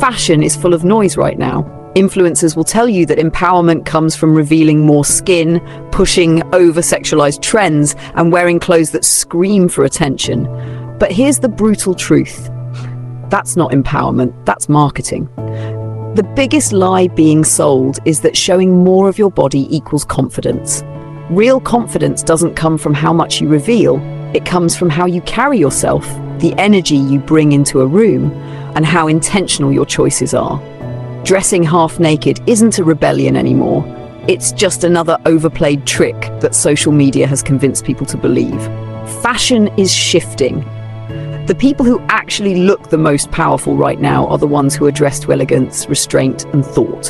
Fashion is full of noise right now. Influencers will tell you that empowerment comes from revealing more skin, pushing over-sexualized trends, and wearing clothes that scream for attention. But here's the brutal truth. That's not empowerment, that's marketing. The biggest lie being sold is that showing more of your body equals confidence. Real confidence doesn't come from how much you reveal, it comes from how you carry yourself, the energy you bring into a room, and how intentional your choices are. Dressing half naked isn't a rebellion anymore. It's just another overplayed trick that social media has convinced people to believe. Fashion is shifting. The people who actually look the most powerful right now are the ones who are dressed to elegance, restraint, and thought.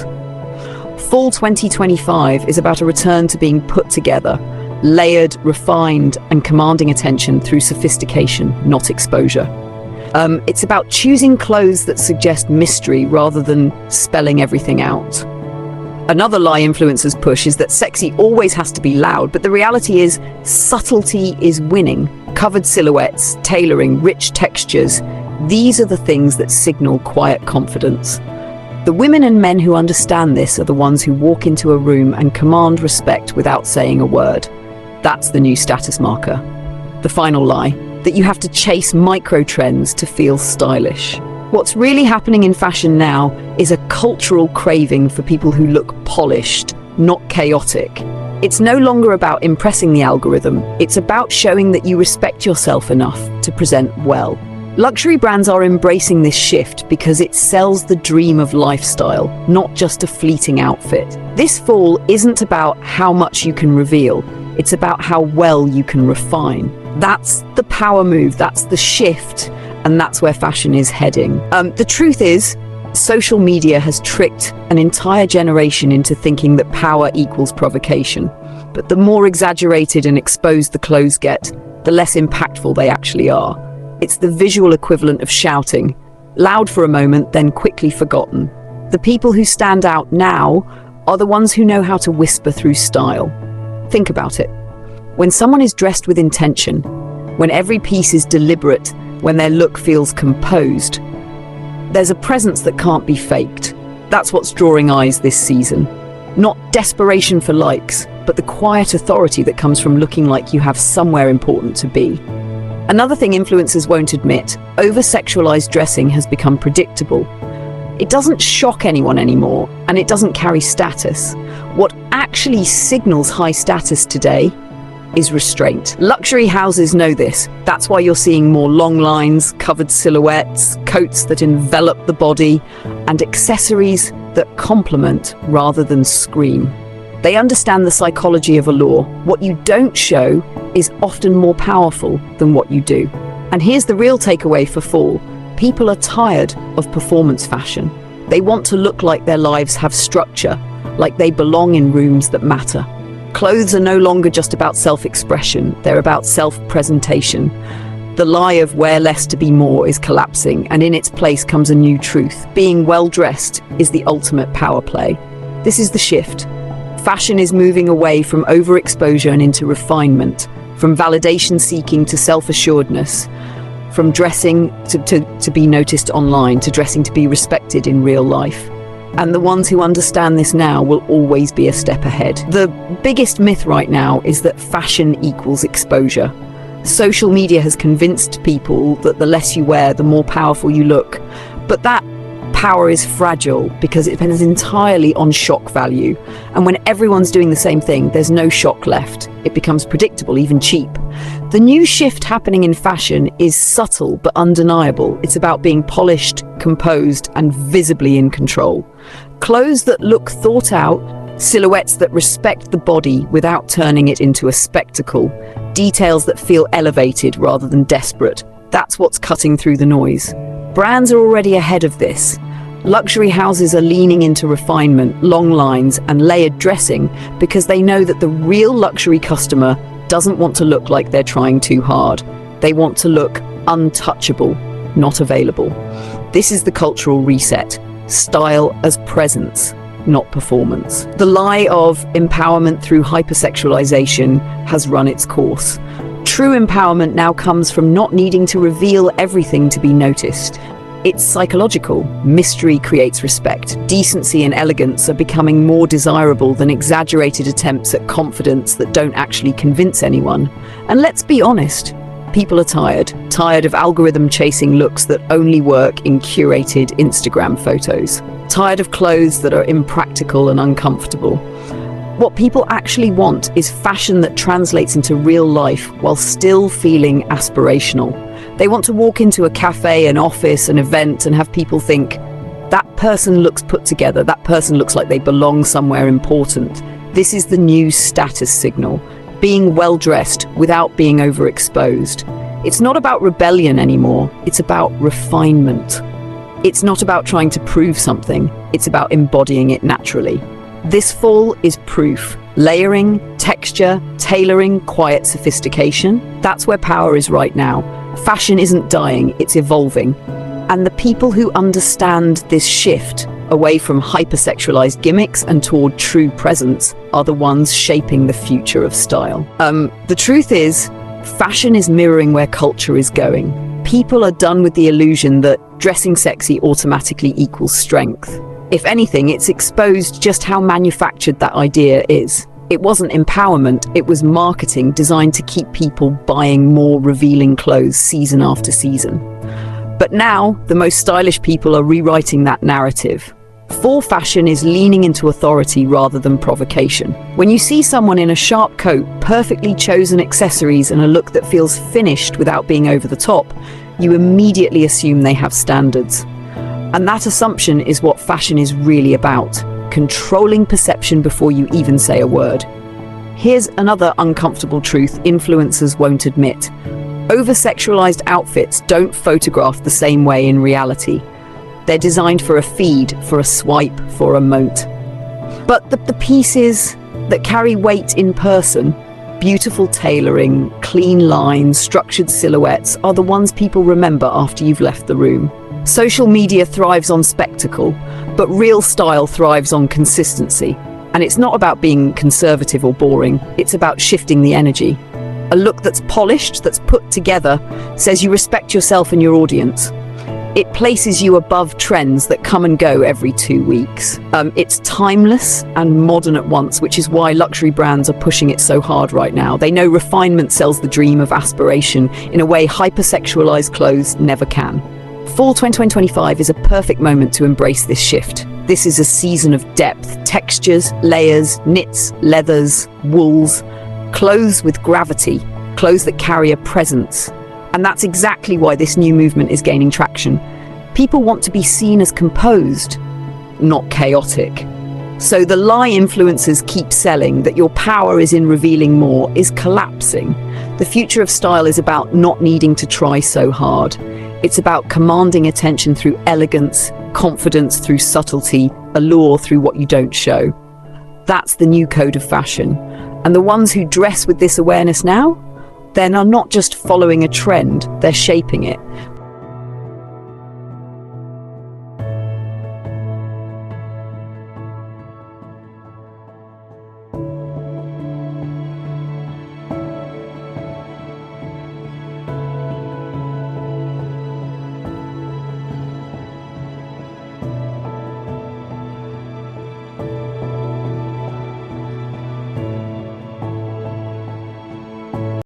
Fall 2025 is about a return to being put together, layered, refined, and commanding attention through sophistication, not exposure. It's about choosing clothes that suggest mystery rather than spelling everything out. Another lie influencers push is that sexy always has to be loud, but the reality is subtlety is winning. Covered silhouettes, tailoring, rich textures, these are the things that signal quiet confidence. The women and men who understand this are the ones who walk into a room and command respect without saying a word. That's the new status marker. The final lie, that you have to chase micro trends to feel stylish. What's really happening in fashion now is a cultural craving for people who look polished, not chaotic. It's no longer about impressing the algorithm, it's about showing that you respect yourself enough to present well. Luxury brands are embracing this shift because it sells the dream of lifestyle, not just a fleeting outfit. This fall isn't about how much you can reveal, it's about how well you can refine. That's the power move, that's the shift, and that's where fashion is heading. The truth is, social media has tricked an entire generation into thinking that power equals provocation. But the more exaggerated and exposed the clothes get, the less impactful they actually are. It's the visual equivalent of shouting, loud for a moment, then quickly forgotten. The people who stand out now are the ones who know how to whisper through style. Think about it. When someone is dressed with intention, when every piece is deliberate, when their look feels composed, there's a presence that can't be faked. That's what's drawing eyes this season. Not desperation for likes, but the quiet authority that comes from looking like you have somewhere important to be. Another thing influencers won't admit, over-sexualized dressing has become predictable. It doesn't shock anyone anymore, and it doesn't carry status. What actually signals high status today is restraint. Luxury houses know this. That's why you're seeing more long lines, covered silhouettes, coats that envelop the body, and accessories that complement rather than scream. They understand the psychology of allure. What you don't show is often more powerful than what you do. And here's the real takeaway for fall. People are tired of performance fashion. They want to look like their lives have structure, like they belong in rooms that matter. Clothes are no longer just about self-expression, they're about self-presentation. The lie of wear less to be more is collapsing, and in its place comes a new truth. Being well-dressed is the ultimate power play. This is the shift. Fashion is moving away from overexposure and into refinement, from validation seeking to self-assuredness, from dressing to be noticed online to dressing to be respected in real life. And the ones who understand this now will always be a step ahead. The biggest myth right now is that fashion equals exposure. Social media has convinced people that the less you wear, the more powerful you look. But that power is fragile because it depends entirely on shock value. And when everyone's doing the same thing, there's no shock left. It becomes predictable, even cheap. The new shift happening in fashion is subtle but undeniable. It's about being polished, composed, and visibly in control. Clothes that look thought out, silhouettes that respect the body without turning it into a spectacle, details that feel elevated rather than desperate. That's what's cutting through the noise. Brands are already ahead of this. Luxury houses are leaning into refinement, long lines, and layered dressing because they know that the real luxury customer doesn't want to look like they're trying too hard. They want to look untouchable, not available. This is the cultural reset. Style as presence, not performance. The lie of empowerment through hypersexualization has run its course. True empowerment now comes from not needing to reveal everything to be noticed. It's psychological. Mystery creates respect. Decency and elegance are becoming more desirable than exaggerated attempts at confidence that don't actually convince anyone. And let's be honest, people are tired of algorithm-chasing looks that only work in curated Instagram photos. Tired of clothes that are impractical and uncomfortable. What people actually want is fashion that translates into real life while still feeling aspirational. They want to walk into a cafe, an office, an event, and have people think, that person looks put together, that person looks like they belong somewhere important. This is the new status signal. Being well-dressed without being overexposed. It's not about rebellion anymore, it's about refinement. It's not about trying to prove something, it's about embodying it naturally. This fall is proof. Layering, texture, tailoring, quiet sophistication. That's where power is right now. Fashion isn't dying, it's evolving. And the people who understand this shift away from hypersexualized gimmicks and toward true presence are the ones shaping the future of style. The truth is, fashion is mirroring where culture is going. People are done with the illusion that dressing sexy automatically equals strength. If anything, it's exposed just how manufactured that idea is. It wasn't empowerment, it was marketing designed to keep people buying more revealing clothes season after season. But now, the most stylish people are rewriting that narrative. Fall fashion is leaning into authority rather than provocation. When you see someone in a sharp coat, perfectly chosen accessories, and a look that feels finished without being over the top, you immediately assume they have standards. And that assumption is what fashion is really about, controlling perception before you even say a word. Here's another uncomfortable truth influencers won't admit. Over-sexualized outfits don't photograph the same way in reality. They're designed for a feed, for a swipe, for a moat. But the pieces that carry weight in person, beautiful tailoring, clean lines, structured silhouettes, are the ones people remember after you've left the room. Social media thrives on spectacle, but real style thrives on consistency. And it's not about being conservative or boring, it's about shifting the energy. A look that's polished, that's put together, says you respect yourself and your audience. It places you above trends that come and go every 2 weeks. It's timeless and modern at once, which is why luxury brands are pushing it so hard right now. They know refinement sells the dream of aspiration in a way hypersexualized clothes never can. Fall 2025 is a perfect moment to embrace this shift. This is a season of depth, textures, layers, knits, leathers, wools, clothes with gravity, clothes that carry a presence. And that's exactly why this new movement is gaining traction. People want to be seen as composed, not chaotic. So the lie influencers keep selling that your power is in revealing more is collapsing. The future of style is about not needing to try so hard. It's about commanding attention through elegance, confidence through subtlety, allure through what you don't show. That's the new code of fashion. And the ones who dress with this awareness now, then are not just following a trend, they're shaping it.